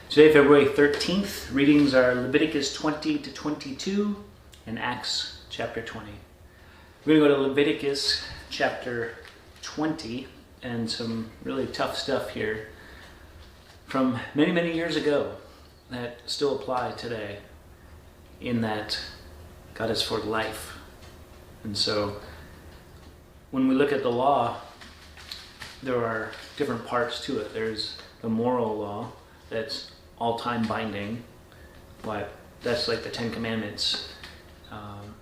Today, February 13th, readings are Leviticus 20 to 22 and Acts chapter 20. We're going to go to Leviticus chapter 20 and some really tough stuff here from many, many years ago that still apply today, in that God is for life. And so when we look at the law, there are different parts to it. There's the moral law that's all-time binding, but that's like the Ten Commandments.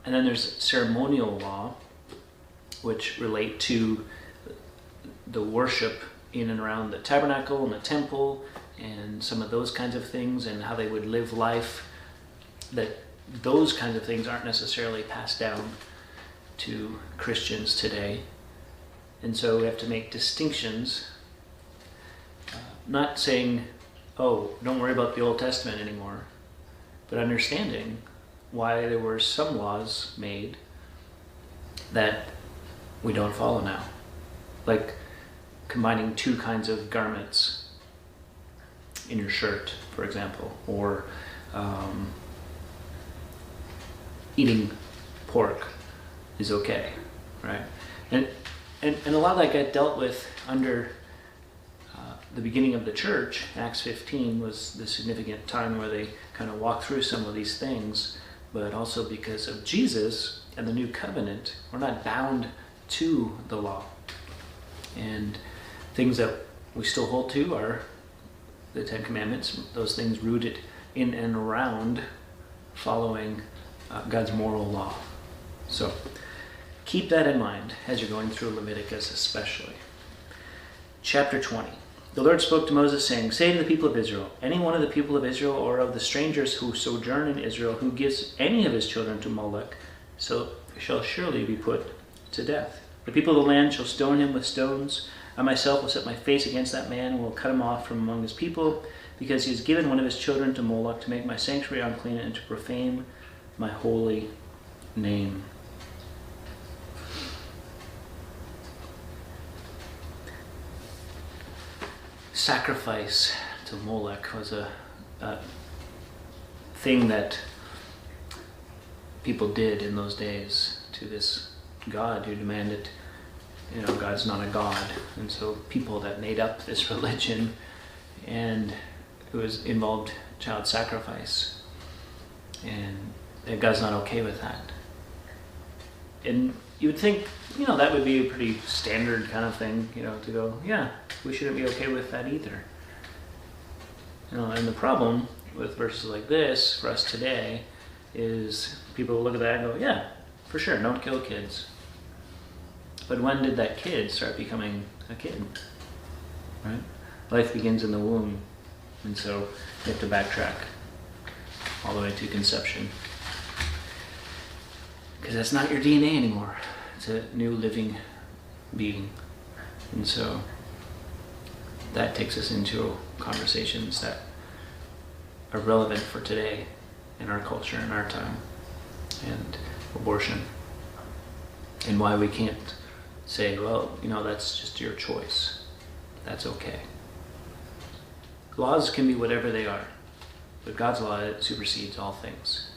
And then there's ceremonial law, which relate to the worship in and around the tabernacle and the temple and some of those kinds of things, and how they would live life. That those kinds of things aren't necessarily passed down to Christians today. And so we have to make distinctions, not saying, oh, don't worry about the Old Testament anymore, but understanding why there were some laws made that we don't follow now. Like combining two kinds of garments in your shirt, for example, or eating pork is okay, right? And a lot of that got dealt with under the beginning of the church. Acts 15 was the significant time where they kind of walked through some of these things, but also because of Jesus and the new covenant, we're not bound to the law. And things that we still hold to are the Ten Commandments, those things rooted in and around following God's moral law. So keep that in mind as you're going through Leviticus especially. Chapter 20. The Lord spoke to Moses, saying, say to the people of Israel, any one of the people of Israel or of the strangers who sojourn in Israel who gives any of his children to Moloch, so shall surely be put to death. The people of the land shall stone him with stones. I myself will set my face against that man and will cut him off from among his people, because he has given one of his children to Moloch to make my sanctuary unclean and to profane my holy name. Sacrifice to Moloch was a thing that people did in those days to this god who demanded, God's not a god. And so people that made up this religion, and it was involved child sacrifice, and God's not okay with that. And you would think, that would be a pretty standard kind of thing, to go, yeah, we shouldn't be okay with that either. And the problem with verses like this for us today is people look at that and go, yeah, for sure, don't kill kids. But when did that kid start becoming a kid? Right? Life begins in the womb. And so you have to backtrack all the way to conception. Because that's not your DNA anymore. It's a new living being. And so that takes us into conversations that are relevant for today in our culture, in our time, and abortion. And why we can't say, well, that's just your choice. That's okay. Laws can be whatever they are, but God's law supersedes all things.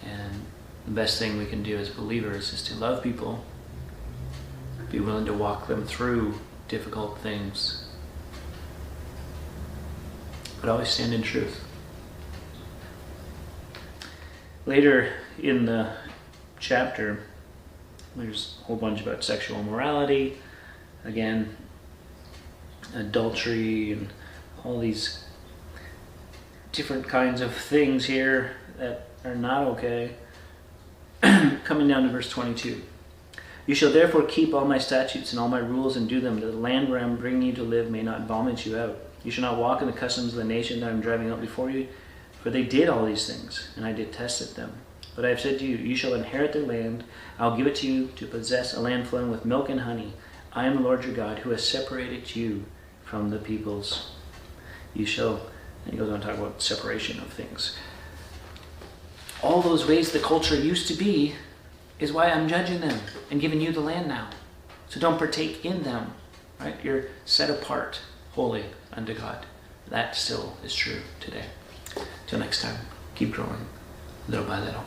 And the best thing we can do as believers is to love people, be willing to walk them through difficult things, but always stand in truth. Later in the chapter, there's a whole bunch about sexual immorality, again, adultery, and all these different kinds of things here that are not okay. Coming down to verse 22. You shall therefore keep all my statutes and all my rules and do them, that the land where I am bringing you to live may not vomit you out. You shall not walk in the customs of the nation that I am driving out before you, for they did all these things, and I detested them. But I have said to you, you shall inherit their land. I will give it to you to possess a land flowing with milk and honey. I am the Lord your God, who has separated you from the peoples. You shall, and he goes on to talk about separation of things. All those ways the culture used to be is why I'm judging them and giving you the land now. So don't partake in them, right? You're set apart, holy unto God. that still is true today. Till next time, keep growing little by little.